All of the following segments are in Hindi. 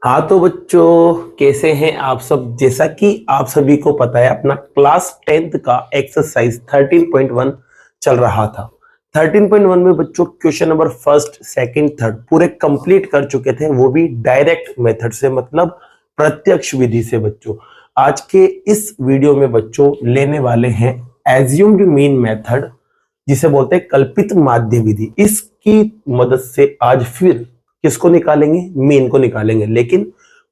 हाँ तो बच्चों, कैसे हैं आप सब। जैसा कि आप सभी को पता है, अपना क्लास 10th का एक्सरसाइज 13.1 चल रहा था। 13.1 में बच्चों question number first, second, third पूरे कंप्लीट कर चुके थे, वो भी डायरेक्ट मेथड से, मतलब प्रत्यक्ष विधि से। बच्चों आज के इस वीडियो में बच्चों लेने वाले हैं एज्यूम्ड मीन मेथड, जिसे बोलते हैं कल्पित माध्य विधि। इसकी मदद से आज फिर किसको निकालेंगे, मीन को निकालेंगे, लेकिन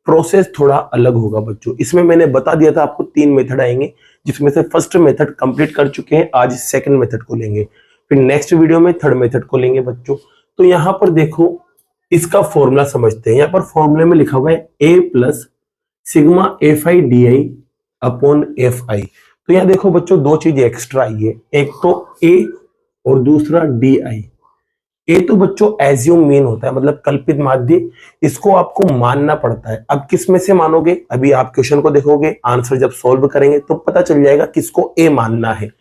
प्रोसेस थोड़ा अलग होगा बच्चों। इसमें मैंने बता दिया था आपको 3 मेथड आएंगे, जिसमें से फर्स्ट मेथड कंप्लीट कर चुके हैं, आज सेकंड मेथड को लेंगे, फिर नेक्स्ट वीडियो में थर्ड मेथड को लेंगे बच्चों। तो यहाँ पर देखो, इसका फॉर्मूला समझते हैं। यहाँ पर फॉर्मूले में लिखा हुआ है A plus sigma F I D I upon F I. तो यहाँ देखो बच्चों, दो चीजें एक्स्ट्रा आई है, एक तो ए और दूसरा डी आई। ए तो बच्चों एज्यूम मीन होता है, मतलब कल्पित माध्य, इसको आपको मानना पड़ता है। अब किस में से मानोगे, अभी आप क्वेश्चन को देखोगे, आंसर जब सॉल्व करेंगे तो पता चल जाएगा किसको ए मानना है।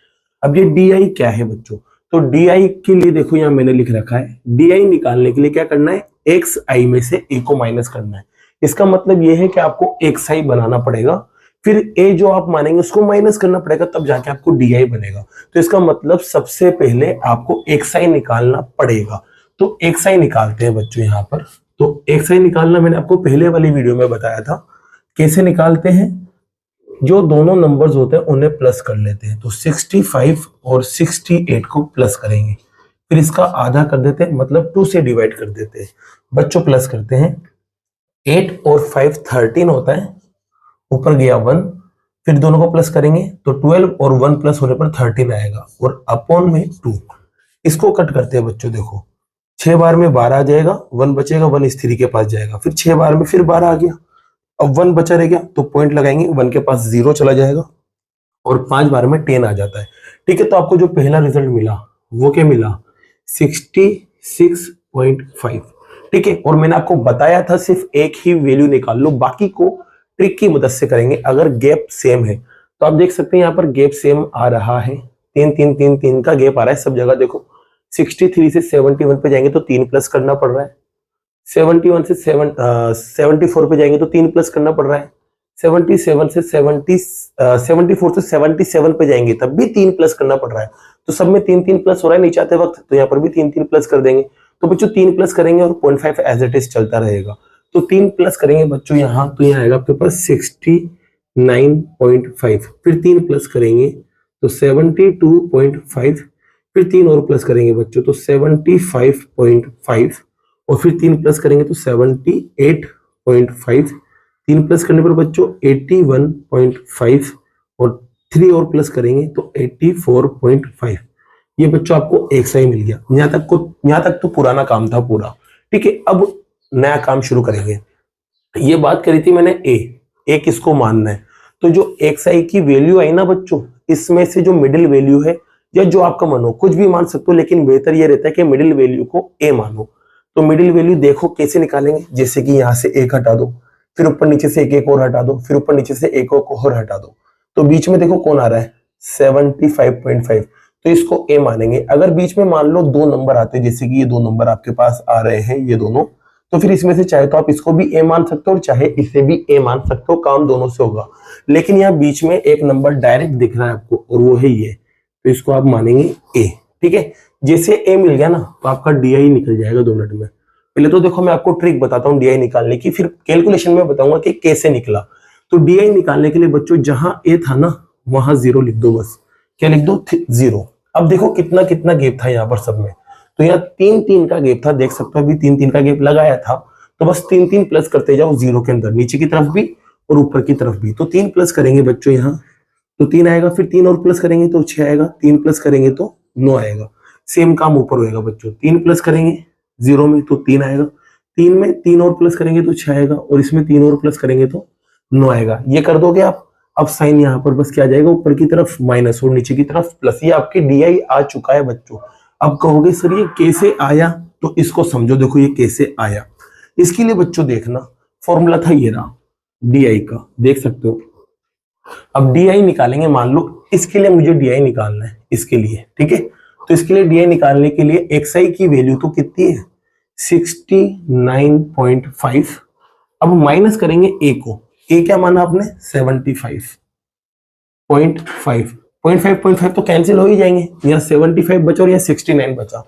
अब ये डी आई क्या है बच्चों, तो डी आई के लिए देखो यहाँ मैंने लिख रखा है, डी आई निकालने के लिए क्या करना है, एक्स आई में से ए को माइनस करना है। इसका मतलब ये है कि आपको एक्स आई बनाना पड़ेगा, फिर ए जो आप मानेंगे उसको माइनस करना पड़ेगा, तब जाके आपको डी आई बनेगा। तो इसका मतलब सबसे पहले आपको एक्स आई निकालना पड़ेगा। तो एक्स आई निकालते हैं बच्चों यहाँ पर। तो एक्स आई निकालना मैंने आपको पहले वाली वीडियो में बताया था, कैसे निकालते हैं। जो दोनों नंबर्स होते हैं उन्हें प्लस कर लेते हैं। तो 65 और 68 को प्लस करेंगे, फिर इसका आधा कर देते हैं, मतलब 2 से डिवाइड कर देते हैं बच्चों। प्लस करते हैं, 8 और 5 13 होता है, ऊपर गया 1, फिर दोनों को प्लस करेंगे तो 12 और 1 प्लस होने पर 13 आएगा, और अपॉन में 2। इसको कट करते हैं बच्चों, देखो 6 बार में 12 आ जाएगा, 1 बचेगा, 1 इस 3 के पास जाएगा, फिर 6 बार में फिर 12 आ गया, अब 1 बचा रह गया, तो पॉइंट लगाएंगे, 1 के पास 0 चला जाएगा, और 5 बार में 10 आ जाता है। ठीक है, तो आपको जो पहला रिजल्ट मिला वो क्या मिला, 66.5। ठीक है, और मैंने आपको बताया था सिर्फ एक ही वैल्यू निकाल लो, बाकी को ट्रिक की मदद से करेंगे। अगर गैप सेम है तो आप देख सकते हैं यहाँ पर गैप सेम आ रहा है, 3 3 3 3 का गैप आ रहा है सब जगह। देखो 63 से 71 पे जाएंगे तो 3 प्लस करना पड़ रहा है, 71 से 74 पे जाएंगे तो 3 प्लस करना पड़ रहा है, 77 से 74 से 77 पे जाएंगे तब भी 3 प्लस करना पड़ रहा है। तो सब में 3 3 प्लस हो रहा है नीचे आते वक्त, तो यहाँ पर भी 3 3 प्लस कर देंगे। तो बच्चों 3 प्लस करेंगे और 0.5 एज इट इज चलता रहेगा। तो 3 प्लस करेंगे बच्चों यहाँ, तो यहाँ आएगा आपके पास 69.5, फिर 3 प्लस करेंगे तो 72.5, फिर 3 और प्लस करेंगे बच्चों तो 75.5, और फिर 3 प्लस करेंगे तो 78.5, 3 प्लस करने पर बच्चों 81.5, और 3 और प्लस करेंगे तो 84.5। ये बच्चों आपको एक सही मिल गया। यहाँ तक तो पुराना काम था पूरा। ठीक है, अब नया काम शुरू करेंगे। ये बात करी थी मैंने ए किसको मानना है, तो जो एक्स आई की वैल्यू आई ना बच्चों, इसमें से जो मिडिल वैल्यू है, या जो आपका मन हो, कुछ भी मान सकते हो, लेकिन बेहतर ये रहता है कि मिडिल वैल्यू को ए मानो। तो मिडिल वैल्यू देखो कैसे निकालेंगे, जैसे कि यहाँ से एक हटा दो, फिर ऊपर नीचे से एक और हटा दो, फिर ऊपर नीचे से एक और हटा दो, तो बीच में देखो कौन आ रहा है, 75.5। तो इसको ए मानेंगे। अगर बीच में मान लो 2 नंबर आते हैं, जैसे कि ये 2 नंबर आपके पास आ रहे हैं, ये दोनों, तो फिर इसमें से चाहे तो आप इसको भी ए मान सकते हो और चाहे इसे भी ए मान सकते हो, काम दोनों से होगा। लेकिन यहाँ बीच में एक नंबर डायरेक्ट दिख रहा है आपको, और वो है ये, तो इसको आप मानेंगे ए। ठीक है, जैसे ए मिल गया ना, तो आपका डी आई निकल जाएगा 2 मिनट में। पहले तो देखो मैं आपको ट्रिक बताता हूँ डी आई निकालने की, फिर कैलकुलेशन में बताऊंगा कि कैसे निकला। तो डी आई निकालने के लिए बच्चों जहां ए था ना, वहां 0 लिख दो, बस क्या लिख दो, 0। अब देखो कितना कितना गैप था यहाँ पर सब में, तो यहाँ 3 3 का गैप था, देख सकते हो अभी 3 3 का गैप लगाया था। तो बस 3 3 प्लस करते जाओ 0 के अंदर, नीचे की तरफ भी और ऊपर की तरफ भी। तो 3 प्लस करेंगे बच्चों यहाँ, तो 3 आएगा, फिर 3 और प्लस करेंगे तो 6 आएगा, 3 प्लस करेंगे तो 9 आएगा। सेम काम ऊपर होएगा बच्चों, 3 प्लस करेंगे 0 में तो 3 आएगा, 3 में 3 और प्लस करेंगे तो 6 आएगा, और इसमें 3 और प्लस करेंगे तो 9 आएगा। ये कर दोगे आप। अब साइन यहाँ पर बस क्या आ जाएगा, ऊपर की तरफ माइनस और नीचे की तरफ प्लस। ये आपकी डी आई आ चुका है बच्चों। अब कहोगे सर ये कैसे आया, तो इसको समझो, देखो ये कैसे आया। इसके लिए बच्चों देखना, फॉर्मूला था ये रहा डी आई का, देख सकते हो। अब डी आई निकालेंगे, मान लो इसके लिए मुझे डी आई निकालना है, इसके लिए। ठीक है, तो इसके लिए डी आई निकालने के लिए एक्स आई की वैल्यू तो कितनी है, 69.5, अब माइनस करेंगे ए को, ए क्या माना आपने 75.5 तो कैंसिल हो ही जाएंगे, यहाँ 75 बचा और यहाँ 69 बचा।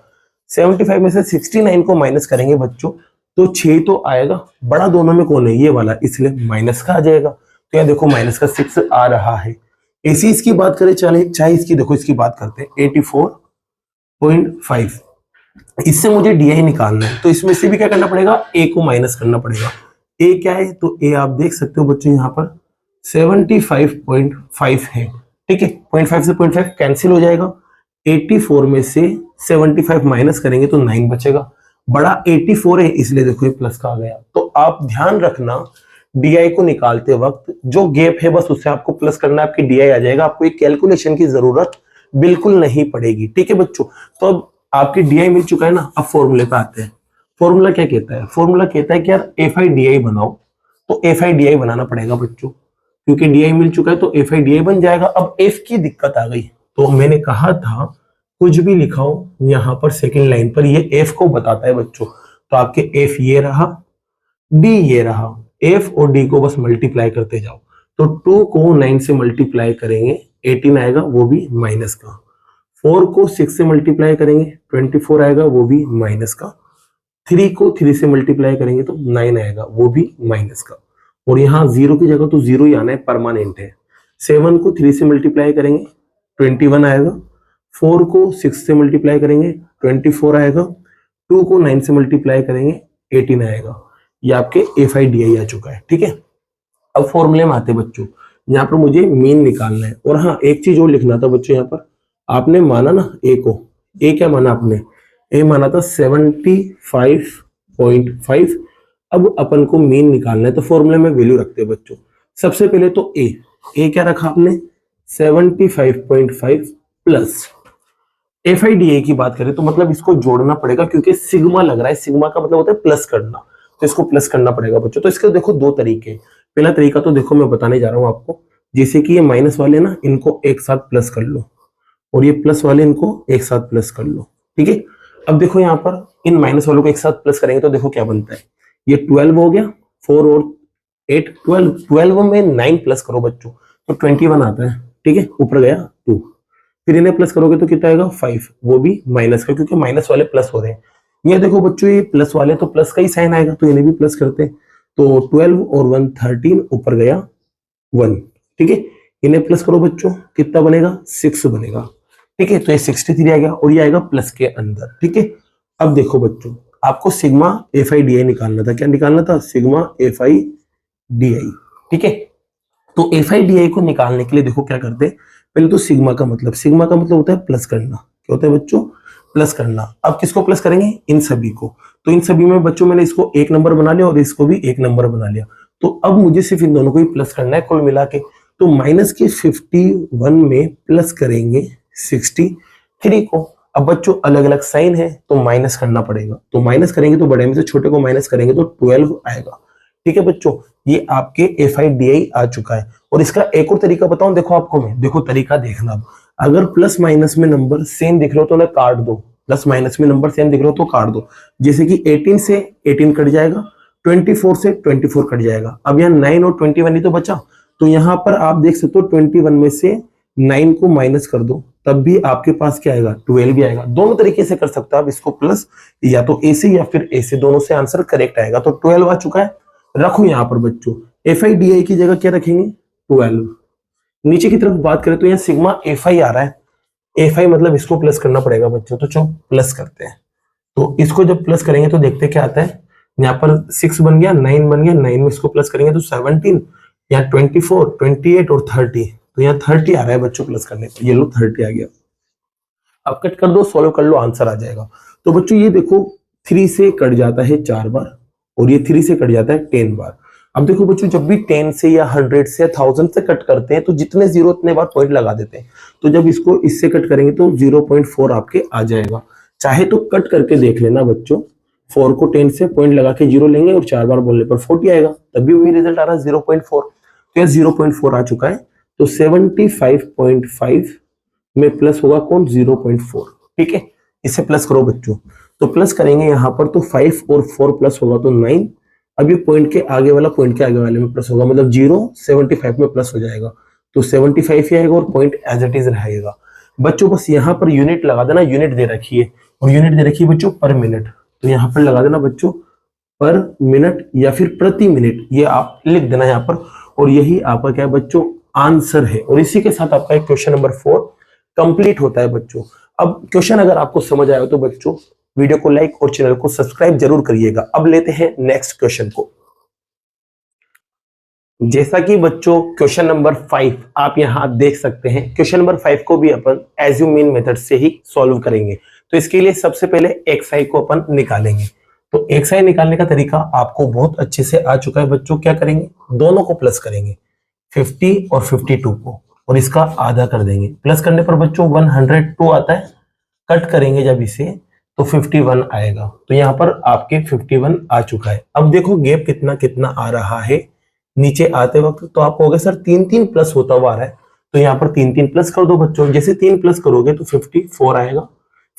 75 में से 69 को माइनस करेंगे बच्चों तो 6 तो आएगा, बड़ा दोनों में कौन है ये वाला, इसलिए माइनस का आ जाएगा। तो यहाँ देखो माइनस का 6 आ रहा है। ऐसी इसकी बात करें चाहे इसकी, देखो इसकी बात करते हैं 84.5, इससे मुझे डी निकालना है तो इसमें से भी क्या करना पड़ेगा, ए को माइनस करना पड़ेगा। ए क्या है, तो ए आप देख सकते हो बच्चों यहाँ पर 75.5 है, ठीक है। 0.5 से 0.5 कैंसिल हो जाएगा। 84 में से 75 माइनस करेंगे तो 9 बचेगा, बड़ा 84 है इसलिए देखो ये प्लस का आ गया। तो आप ध्यान रखना डी को निकालते वक्त जो गैप है बस उससे आपको प्लस करना है, आपकी डी आ जाएगा, आपको एक कैलकुलेशन की जरूरत बिल्कुल नहीं पड़ेगी, ठीक है बच्चों। तो अब आपकी डी मिल चुका है ना, अब फॉर्मूले पे आते हैं। फॉर्मूला क्या कहता है, फॉर्मूला कहता है कि यार एफ आई डी आई बनाओ, तो एफ आई डी आई बनाना पड़ेगा बच्चों, क्योंकि डी आई मिल चुका है तो एफ आई डी आई बन जाएगा। अब एफ की दिक्कत आ गई, तो मैंने कहा था कुछ भी लिखाओ यहाँ पर सेकंड लाइन पर ये एफ को बताता है बच्चों। तो आपके एफ ये रहा, डी ये रहा, एफ और डी को बस मल्टीप्लाई करते जाओ। तो 2 को 9 से मल्टीप्लाई करेंगे 18 आएगा, वो भी माइनस का। 4 को 6 से मल्टीप्लाई करेंगे 24 आएगा, वो भी माइनस का। 3 को 3 से मल्टीप्लाई करेंगे तो 9 आएगा, वो भी माइनस का। और यहाँ 0 की जगह तो 0 ही आना है, परमानेंट है। 7 को 3 से मल्टीप्लाई करेंगे 21 आएगा। 4 को 6 से मल्टीप्लाई करेंगे 24 आएगा। 2 को 9 से मल्टीप्लाई करेंगे 18 आएगा। ये आपके एफ आई डी आई आ चुका है, ठीक है। अब फॉर्मूले में आते बच्चों, यहाँ पर मुझे मीन निकालना है। और हाँ एक चीज और लिखना था बच्चों, यहाँ पर आपने माना ना ए को, ए क्या माना आपने, ए माना था 75.5। अब अपन को मीन निकालना है तो फॉर्मूले में वैल्यू रखते हैं बच्चों। सबसे पहले तो ए क्या रखा आपने 75.5 plus F I D A की बात करें तो मतलब इसको जोड़ना पड़ेगा, क्योंकि सिग्मा लग रहा है, सिग्मा का मतलब होता है प्लस करना, तो इसको प्लस करना पड़ेगा बच्चों। तो इसके देखो दो तरीके, पहला तरीका तो देखो मैं बताने जा रहा हूं आपको, जैसे कि ये माइनस वाले ना इनको एक साथ प्लस कर लो और ये प्लस वाले इनको एक साथ प्लस कर लो, ठीक है। अब देखो यहाँ पर इन माइनस वालों को एक साथ प्लस करेंगे तो देखो क्या बनता है, ये 12 हो गया, 4 और 8 12, 12 में 9 प्लस करो बच्चों तो 21 आता है, ठीक है। ऊपर गया 2, फिर इन्हें प्लस करोगे तो कितना आएगा 5, वो भी माइनस का, क्योंकि माइनस वाले प्लस हो रहे हैं। ये देखो बच्चों ये प्लस वाले तो प्लस का ही साइन आएगा, तो इन्हें भी प्लस करते हैं। तो 12 और 1 13, ऊपर गया 1, ठीक है। इन्हें प्लस करो बच्चों, कितना बनेगा 6 बनेगा, ठीक है। तो ये 63 आ गया और ये आएगा प्लस के अंदर, ठीक है। अब देखो बच्चों आपको सिग्मा एफ आई डी आई निकालना था, क्या निकालना था, सिग्मा एफ आई डी आई, ठीक है। तो एफ आई डी आई को निकालने के लिए देखो क्या करते हैं, पहले तो सिग्मा का मतलब होता है प्लस करना, क्या होता है बच्चों, प्लस करना। अब किसको प्लस करेंगे, इन सभी को। तो इन सभी में बच्चों मैंने इसको 1 नंबर बना लिया और इसको भी 1 नंबर बना लिया। तो अब मुझे सिर्फ इन दोनों को ही प्लस करना है कुल मिला के। तो माइनस के 51 में प्लस करेंगे 63 को। अब बच्चों अलग अलग साइन है तो माइनस करना पड़ेगा, तो माइनस करेंगे तो बड़े में से छोटे को माइनस करेंगे तो 12 आएगा, ठीक है बच्चों। ये आपके एफ आई डी आई आ चुका है। और इसका एक और तरीका बताऊं, देखो आपको मैं, देखो तरीका देखना, अगर प्लस माइनस में नंबर सेम दिख रहे हो तो उन्हें काट दो, प्लस माइनस में नंबर सेम दिख रहे हो तो काट दो। जैसे कि 18 से 18 कट जाएगा, 24 से 24 कट जाएगा। अब यहाँ 9 और 21 ही तो बचा, तो यहाँ पर आप देख सकते हो 21 में से 9 को माइनस कर दो, तब भी आपके पास क्या आएगा 12 भी आएगा। दोनों तरीके से कर सकते हो आप इसको, प्लस या तो ए से या फिर ए से, दोनों से आंसर करेक्ट आएगा। तो 12 आ चुका है। रखो यहाँ पर बच्चों एफ आई डी आई की जगह क्या रखेंगे 12। नीचे की तरफ बात करें तो यहाँ सिग्मा एफ आई आ रहा है, एफ आई मतलब इसको प्लस करना पड़ेगा बच्चों, तो चलो प्लस करते हैं। तो इसको जब प्लस करेंगे तो देखते क्या आता है, यहाँ पर 6 बन गया, 9 बन गया, 9 में इसको प्लस करेंगे तो 17, यहाँ 24 28 और 30, तो यहाँ 30 आ रहा है बच्चों प्लस करने पर, ये लो 30 आ गया। अब कट कर दो, सॉल्व कर लो, आंसर आ जाएगा। तो बच्चों ये देखो 3 से कट जाता है 4 बार और ये 3 से कट जाता है 10 बार। अब देखो बच्चों जब भी 10 से या 100 से या 1000 से कट करते हैं तो जितने जीरो उतने बार पॉइंट लगा देते हैं। तो जब इसको इससे कट करेंगे तो 0.4 आपके आ जाएगा। चाहे तो कट करके देख लेना बच्चों, 4 को 10 से पॉइंट लगा के 0 लेंगे और 4 बार बोलने पर 40 आएगा, तभी वही रिजल्ट आ रहा है 0.4। तो यह 0.4 आ चुका है। तो 75.5 में प्लस होगा कौन 0.4, ठीक है। इसे प्लस करो बच्चों, तो प्लस करेंगे यहाँ पर तो 5 और 4 प्लस होगा तो 9 अब ये पॉइंट के आगे वाला पॉइंट के आगे वाले में प्लस होगा, मतलब 0 75 में प्लस हो जाएगा, तो 75 ही आएगा और पॉइंट एज इट इज रहेगा। बच्चों बस यहाँ पर यूनिट लगा देना, यूनिट दे रखी है और यूनिट दे रखी है बच्चों पर मिनट, तो यहाँ पर लगा देना बच्चों पर मिनट या फिर प्रति मिनट, ये आप लिख देना यहाँ पर, और यही आपका क्या है बच्चों आंसर है। और इसी के साथ आपका एक क्वेश्चन नंबर 4 कंप्लीट होता है बच्चों। अब क्वेश्चन अगर आपको समझ आया तो बच्चों वीडियो को लाइक और चैनल को सब्सक्राइब जरूर करिएगा। अब लेते हैं नेक्स्ट क्वेश्चन को। जैसा कि बच्चों क्वेश्चन नंबर 5 आप यहां देख सकते हैं, क्वेश्चन नंबर 5 को भी अपन एज्यूम मीन मेथड से ही सॉल्व करेंगे। तो इसके लिए सबसे पहले एक्स को अपन निकालेंगे। तो एक्स निकालने का तरीका आपको बहुत अच्छे से आ चुका है बच्चों। क्या करेंगे, दोनों को प्लस करेंगे, 50 और 52 को, और इसका आधा कर देंगे। प्लस करने पर बच्चों 102 आता है, कट करेंगे जब इसे तो 51 आएगा। तो यहाँ पर आपके 51 आ चुका है। अब देखो गैप कितना कितना आ रहा है नीचे आते वक्त, तो आप कहोगे सर 3 प्लस होता हुआ आ रहा है, तो यहाँ पर 3 प्लस कर दो बच्चों। जैसे 3 प्लस करोगे तो 54 आएगा,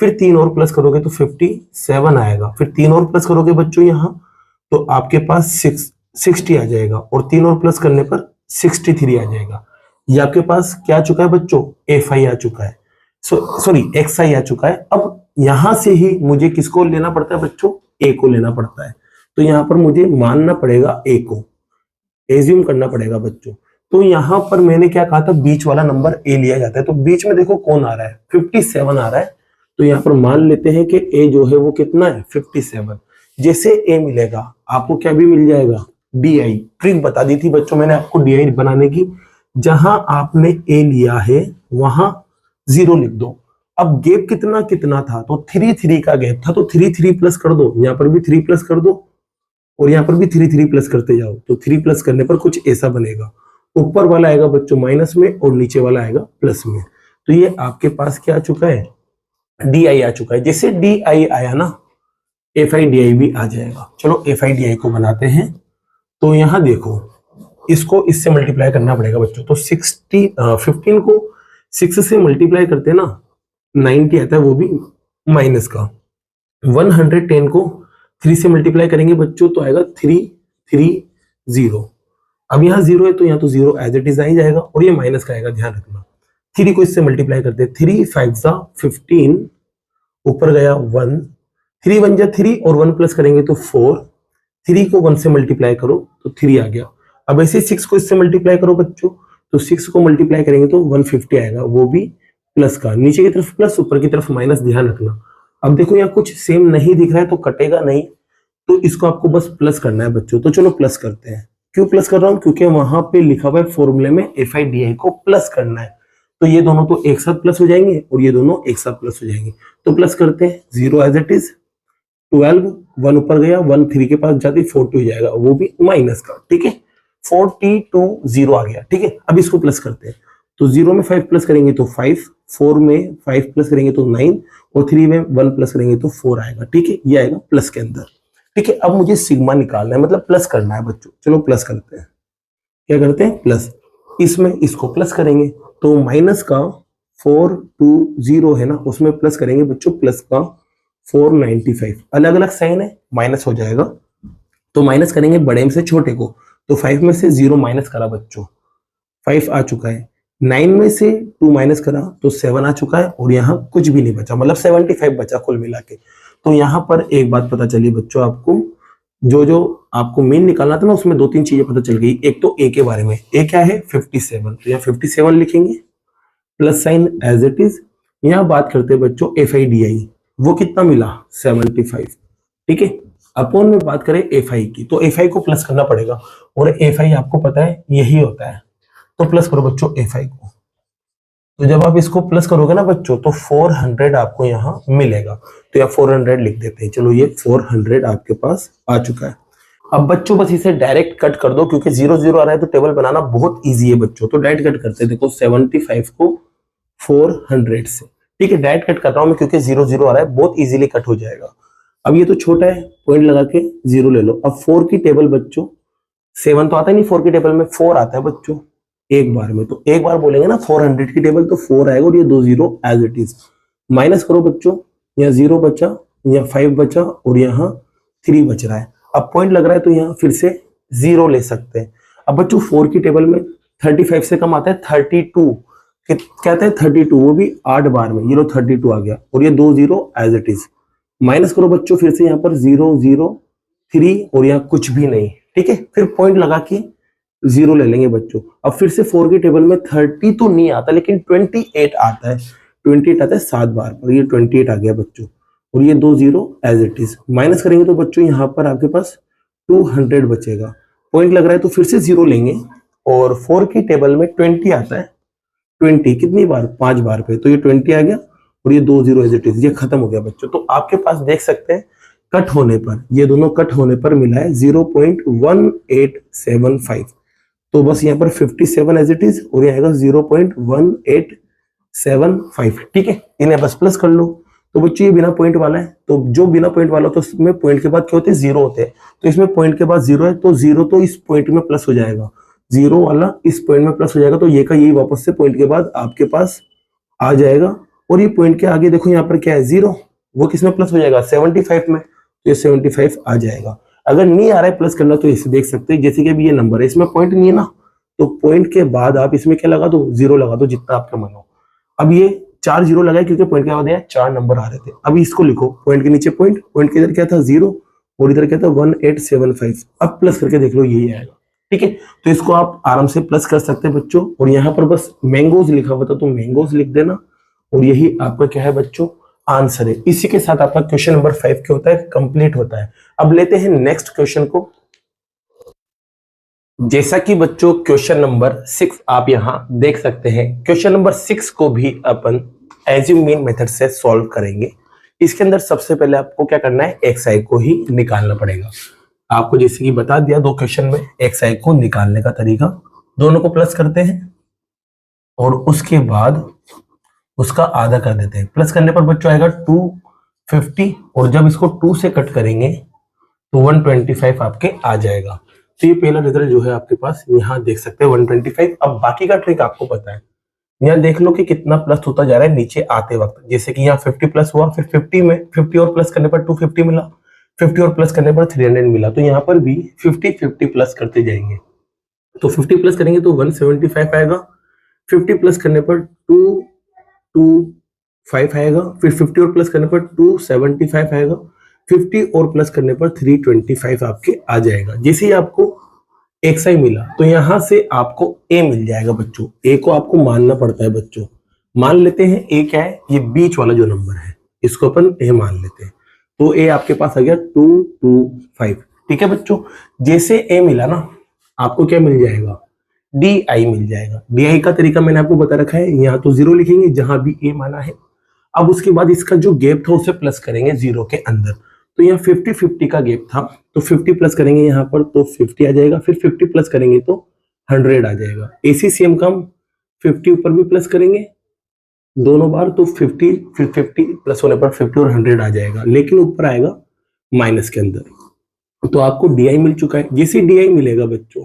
फिर 3 और प्लस करोगे तो 57 आएगा, फिर 3 और प्लस करोगे बच्चों यहाँ तो आपके पास 60 आ जाएगा, और 3 और प्लस करने पर 63 आ जाएगा। ये आपके पास क्या आ चुका है बच्चों, FI आ चुका है, सॉरी XI आ चुका है। अब यहां से ही मुझे किसको लेना पड़ता है बच्चों, A को लेना पड़ता है। तो यहाँ पर मुझे मानना पड़ेगा A को, एज्यूम करना पड़ेगा बच्चों। तो यहाँ पर मैंने क्या कहा था, बीच वाला नंबर A लिया जाता है। तो बीच में देखो कौन आ रहा है, 57 आ रहा है। तो यहाँ पर मान लेते हैं कि A जो है वो कितना है, 57। जैसे A मिलेगा आपको क्या भी मिल जाएगा, DI। ट्रिक बता दी थी बच्चों मैंने आपको DI बनाने की, जहां आपने A लिया है वहां 0 लिख दो। अब गैप कितना कितना था, तो 3 का गैप था, तो 3 प्लस कर दो, यहाँ पर भी 3 प्लस कर दो और यहाँ पर भी 3 प्लस करते जाओ। तो 3 प्लस करने पर कुछ ऐसा बनेगा, ऊपर वाला आएगा बच्चों माइनस में और नीचे वाला आएगा प्लस में। तो ये आपके पास क्या आ चुका है, DI आ चुका है। जैसे DI आया ना, FI DI भी आ जाएगा। चलो FI DI को बनाते हैं। तो यहाँ देखो इसको इससे मल्टीप्लाई करना पड़ेगा बच्चों। तो 15 को 6 से मल्टीप्लाई करते हैं ना, 90 आता है, वो भी माइनस का। 110 को 3 से मल्टीप्लाई करेंगे बच्चों तो आएगा 330। अब यहाँ 0 है तो यहाँ तो 0 एज इट इज आ ही जाएगा, और ये माइनस का आएगा, ध्यान रखना। 3 को इससे मल्टीप्लाई करते हैं, 3 5 15, ऊपर गया 1, 3 1 जा 3 और 1 प्लस करेंगे तो 4। 3 को 1 से मल्टीप्लाई करो तो 3 आ गया। अब ऐसे 6 को इससे मल्टीप्लाई करो बच्चों, तो 6 को मल्टीप्लाई करेंगे तो 150 आएगा, वो भी प्लस का। नीचे की तरफ प्लस, ऊपर की तरफ माइनस, ध्यान रखना। अब देखो यहाँ कुछ सेम नहीं दिख रहा है तो कटेगा नहीं, तो इसको आपको बस प्लस करना है बच्चों। तो चलो प्लस करते हैं। क्यों प्लस कर रहा हूं, क्योंकि वहां पे लिखा हुआ है फॉर्मूले में FI DI को प्लस करना है। तो ये दोनों तो एक साथ प्लस हो जाएंगे और ये दोनों एक साथ प्लस हो जाएंगे। तो प्लस करते हैं, 0 एज इट इज, 12, 1 ऊपर गया, 1 3 के पास जाती 42 हो जाएगा, वो भी माइनस का। ठीक है, 42 आ गया। ठीक है, अब इसको प्लस करते हैं। तो 0 में 5 प्लस करेंगे तो 5, 4 में 5 प्लस करेंगे तो 9, और 3 में 1 प्लस करेंगे तो 4 आएगा। ठीक है, ये आएगा प्लस के अंदर। ठीक है, अब मुझे सिग्मा निकालना है, मतलब प्लस करना है बच्चों। चलो प्लस करते हैं। क्या करते हैं, प्लस। इसमें इसको प्लस करेंगे तो माइनस का 420 है ना, उसमें प्लस करेंगे बच्चों, प्लस का 495। अलग अलग साइन है, माइनस हो जाएगा। तो माइनस करेंगे बड़े में से छोटे को, तो 5 में से 0 माइनस करा बच्चों, 5 आ चुका है। 9 में से 2 माइनस करा तो 7 आ चुका है, और यहाँ कुछ भी नहीं बचा, मतलब 75 बचा कुल मिला के। तो यहाँ पर एक बात पता चली बच्चों आपको, जो आपको मीन निकालना था ना, उसमें 2-3 चीजें पता चल गई। एक तो A के बारे में, A क्या है 57, तो यहाँ 57 लिखेंगे, plus sign as it is. यहाँ बात करते हैं बच्चों FI DI, वो कितना मिला 75। ठीक है, अपॉन में बात करें FI की, तो FI को प्लस करना पड़ेगा, और FI आपको पता है यही होता है। तो प्लस करो बच्चों FI को। तो जब आप इसको प्लस करोगे ना बच्चों तो 400 आपको यहाँ मिलेगा। तो यहाँ 400 लिख देते हैं। चलो ये 400 आपके पास आ चुका है। अब बच्चों बस इसे डायरेक्ट कट कर दो, क्योंकि 0 0 आ रहा है तो टेबल बनाना बहुत इजी है बच्चों। तो डायरेक्ट कट करते हैं। देखो 75 को 400 से, ठीक है, डायरेक्ट कट कर रहा हूं मैं क्योंकि 0 0 आ रहा है, बहुत इजीली कट हो जाएगा। अब ये तो छोटा है, पॉइंट लगा के 0 ले लो। अब 4 की टेबल बच्चों, 7 तो आता ही नहीं 4 की टेबल में, 4 आता है बच्चों एक बार में। तो एक बार बोलेंगे ना 400 की टेबल तो 4 आएगा, और ये 2 0 एज इट इज। माइनस करो बच्चों, यहाँ 0 बचा, यहाँ 5 बचा, और यहाँ 3 बच रहा है। अब पॉइंट लग रहा है तो यहाँ फिर से 0 ले सकते हैं। अब बच्चों 4 की टेबल में 35 से कम आता है 32, क्या आता है 32, वो भी 8 बार में। ये लो 32 आ गया और ये 2 0 एज इट इज। माइनस करो बच्चों फिर से यहाँ पर 0 0 3 और यहाँ कुछ भी नहीं, ठीक है। फिर पॉइंट लगा के 0 ले लेंगे बच्चों। अब फिर से 4 की टेबल में 30 तो नहीं आता लेकिन 28 आता है, 28 आता है 7 बार और ये 28 आ गया बच्चों और ये 2 0 एज इट इज। माइनस करेंगे तो बच्चों यहाँ पर आपके पास 200 बचेगा। पॉइंट लग रहा है तो फिर से 0 लेंगे और 4 की टेबल में 20 आता है, 20 कितनी बार 5 बार पे, तो ये 20 आ गया और ये 2 0 एज इट इज। ये खत्म हो गया बच्चों। तो आपके पास देख सकते हैं कट होने पर, ये दोनों कट होने पर मिला है 0.1875। तो बस यहाँ पर 57 एज इट इज और ये आएगा 0.1875, ठीक है। इन्हें बस प्लस कर लो। तो बच्चों ये बिना पॉइंट वाला है, तो जो बिना पॉइंट वाला तो इसमें पॉइंट के बाद क्या होते हैं 0 होते हैं, तो इसमें पॉइंट के बाद 0 है तो 0 तो इस पॉइंट में प्लस हो जाएगा, 0 वाला इस पॉइंट में प्लस हो जाएगा। तो ये का यही वापस से पॉइंट के बाद आपके पास आ जाएगा और ये पॉइंट के आगे देखो यहाँ पर क्या है 0, वो किसमें प्लस हो जाएगा 75 में, तो ये 75 आ जाएगा। अगर नहीं आ रहा है प्लस करना तो इसे देख सकते हैं, जैसे कि अभी ये नंबर है इसमें पॉइंट नहीं है ना, तो पॉइंट के बाद आप इसमें क्या लगा दो 0 लगा दो जितना आपका मन हो। अब ये 4 0 लगाए क्योंकि पॉइंट के बाद यहाँ 4 नंबर आ रहे थे। अभी इसको लिखो, पॉइंट के नीचे पॉइंट, पॉइंट के इधर क्या था 0 और इधर क्या था 1875। अब प्लस करके देख लो यही आएगा, ठीक है। तो इसको आप आराम से प्लस कर सकते हैं बच्चों। और यहाँ पर बस मैंगोज लिखा हुआ था तो मैंगोज लिख देना और यही आपका क्या है बच्चों आंसर है। इसी के साथ आपका क्वेश्चन नंबर 5 क्या होता है कंप्लीट होता है। अब लेते हैं नेक्स्ट क्वेश्चन को। जैसा कि बच्चों क्वेश्चन नंबर 6 आप यहां देख सकते हैं, क्वेश्चन नंबर 6 को भी अपन एज्यूम मीन मेथड से सॉल्व करेंगे। इसके अंदर सबसे पहले आपको क्या करना है xi को ही निकालना पड़ेगा। आपको जैसे कि बता दिया 2 क्वेश्चन में xi को निकालने का तरीका, दोनों को प्लस करते हैं और उसके बाद उसका आधा कर देते हैं। प्लस करने पर बच्चों आएगा 250 और जब इसको 2 से कट करेंगे तो 125 आपके आ जाएगा। तो ये पहला रिजल्ट जो है आपके पास यहाँ देख सकते हैं 125। अब बाकी का ट्रिक आपको पता है, यहाँ देख लो कि कितना प्लस होता जा रहा है नीचे आते वक्त। जैसे कि यहाँ 50 प्लस हुआ, फिर 50 में 50 और प्लस करने पर 250 मिला, 50 और प्लस करने पर 300 मिला। तो यहाँ पर भी 50 50 प्लस करते जाएंगे। तो 50 प्लस करेंगे तो 175 आएगा, 50 प्लस करने पर 225 आएगा, फिर 50 और प्लस करने पर 275 आएगा, 50 और प्लस करने पर 325 आपके आ जाएगा। जैसे ही आपको xi मिला तो यहां से आपको a मिल जाएगा बच्चों। a को आपको मानना पड़ता है बच्चों। मान लेते हैं a क्या है, ये बीच वाला जो नंबर है इसको अपन a मान लेते हैं। तो a आपके पास आ गया 225, ठीक है बच्चों। जैसे a मिला ना आपको क्या मिल जाएगा di मिल जाएगा। di का तरीका मैंने आपको बता रखा है, यहाँ तो 0 लिखेंगे जहां भी a माना है। अब उसके बाद इसका जो गैप था उसे प्लस करेंगे 0 के अंदर। तो यहाँ 50 50 का गैप था तो 50 प्लस करेंगे यहाँ पर तो 50 आ जाएगा, फिर 50 प्लस करेंगे तो 100 आ जाएगा। ACCM का 50 ऊपर भी प्लस करेंगे दोनों बार तो 50, फिर 50 प्लस होने पर 50 और 100 आ जाएगा, लेकिन ऊपर आएगा माइनस के अंदर। तो आपको DI मिल चुका है। जैसे DI मिलेगा बच्चों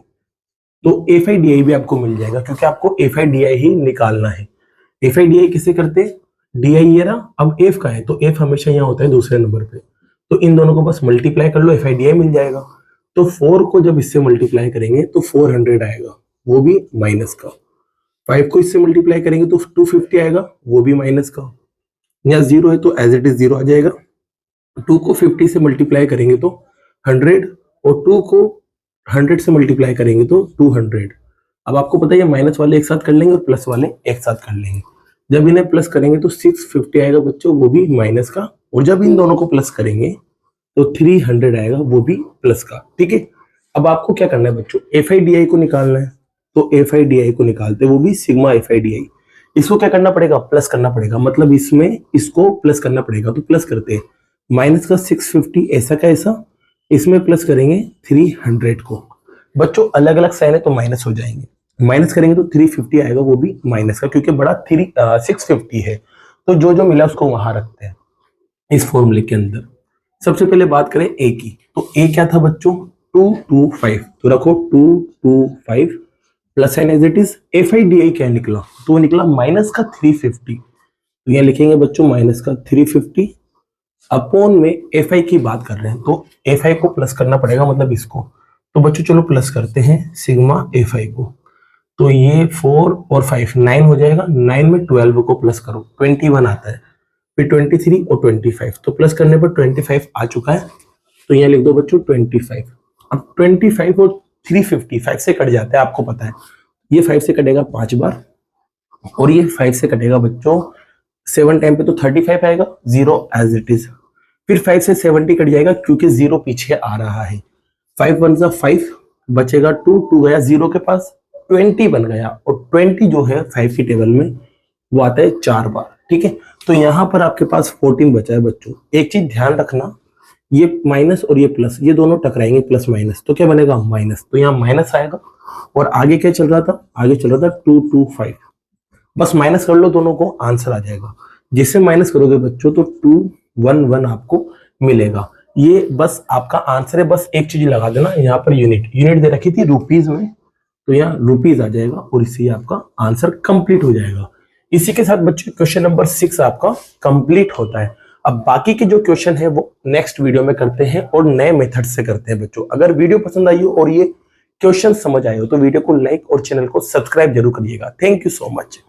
तो FI DI भी आपको मिल जाएगा, क्योंकि आपको FI DI ही निकालना है। FI DI किसे करते हैं, DI ये रहा, अब F का है तो F हमेशा यहाँ होता है दूसरे नंबर पे। तो इन दोनों को बस मल्टीप्लाई कर लो, FI DI मिल जाएगा। तो 4 को जब इससे मल्टीप्लाई करेंगे तो 400 आएगा, वो भी माइनस का। 5 को इससे मल्टीप्लाई करेंगे तो 250 आएगा, वो भी माइनस का। यहाँ 0 है तो एज इट इज 0 आ जाएगा। 2 को 50 से मल्टीप्लाई करेंगे तो 100 और 2 को 100 से मल्टीप्लाई करेंगे तो 200। अब आपको पता है ये माइनस वाले एक साथ कर लेंगे और प्लस वाले एक साथ कर लेंगे। जब इन्हें प्लस करेंगे तो 650 आएगा बच्चों, वो भी माइनस का। और जब इन दोनों को प्लस करेंगे तो 300 आएगा, वो भी प्लस का, ठीक है। अब आपको क्या करना है बच्चों, FI DI को निकालना है। तो FI DI को निकालते वो भी सिग्मा FI DI। इसको क्या करना पड़ेगा, प्लस करना पड़ेगा, मतलब इसमें इसको प्लस करना पड़ेगा। तो प्लस करते हैं, माइनस का 650 ऐसा का ऐसा, इसमें प्लस करेंगे 300 को। बच्चों अलग अलग साइन है तो माइनस हो जाएंगे, माइनस करेंगे तो 350 आएगा, वो भी माइनस का, क्योंकि बड़ा 650 है। तो जो जो मिला उसको वहां रखते हैं इस फॉर्मूले के अंदर। सबसे पहले बात करें a की, तो a क्या था बच्चों 225, तो रखो 225 plus sign as it is. FI DI क्या निकला, तो वो निकला माइनस का 350। तो यहाँ लिखेंगे बच्चों माइनस का 350 अपॉन में एफ आई की बात कर रहे हैं तो एफ आई को प्लस करना पड़ेगा, मतलब इसको। तो बच्चों चलो प्लस करते हैं सिग्मा एफ आई को। तो ये 4 और 5 9 हो जाएगा, 9 में 12 को प्लस करो 21 आता है, फिर 23 और 25, तो प्लस करने पर 25 आ चुका है। तो यहाँ लिख दो बच्चों 25। अब 25 और 350 5 से कट जाता है, आपको पता है। ये 5 से कटेगा 5 बार और ये 5 से कटेगा बच्चों 7 टाइम पे, तो 35 आएगा, 0 एज इट इज। फिर 5 से 70 कट जाएगा क्योंकि 0 पीछे आ रहा है। 5 1 जा 5, बचेगा 2, 2 गया 0 के पास, 20 बन गया। और 20 जो है 5 की टेबल में वो आता है 4 बार, ठीक है। तो यहाँ पर आपके पास 14 बचा है बच्चों। एक चीज ध्यान रखना, ये माइनस और ये प्लस, ये दोनों टकराएंगे प्लस माइनस, तो क्या बनेगा माइनस, तो यहाँ माइनस आएगा। और आगे क्या चल रहा था, आगे चल रहा था 2 2 5, बस माइनस कर लो दोनों को, आंसर आ जाएगा। जिससे माइनस करोगे बच्चों तो 2 1 1 आपको मिलेगा। ये बस आपका आंसर है, बस एक चीज लगा देना यहाँ पर, यूनिट दे रखी थी रुपीज में, तो यहाँ रुपीज आ जाएगा और इससे आपका आंसर कंप्लीट हो जाएगा। इसी के साथ बच्चों क्वेश्चन नंबर 6 आपका कंप्लीट होता है। अब बाकी के जो क्वेश्चन है वो नेक्स्ट वीडियो में करते हैं और नए मेथड से करते हैं बच्चों। अगर वीडियो पसंद आई हो और ये क्वेश्चन समझ आए हो तो वीडियो को लाइक और चैनल को सब्सक्राइब जरूर करिएगा। Thank you so much.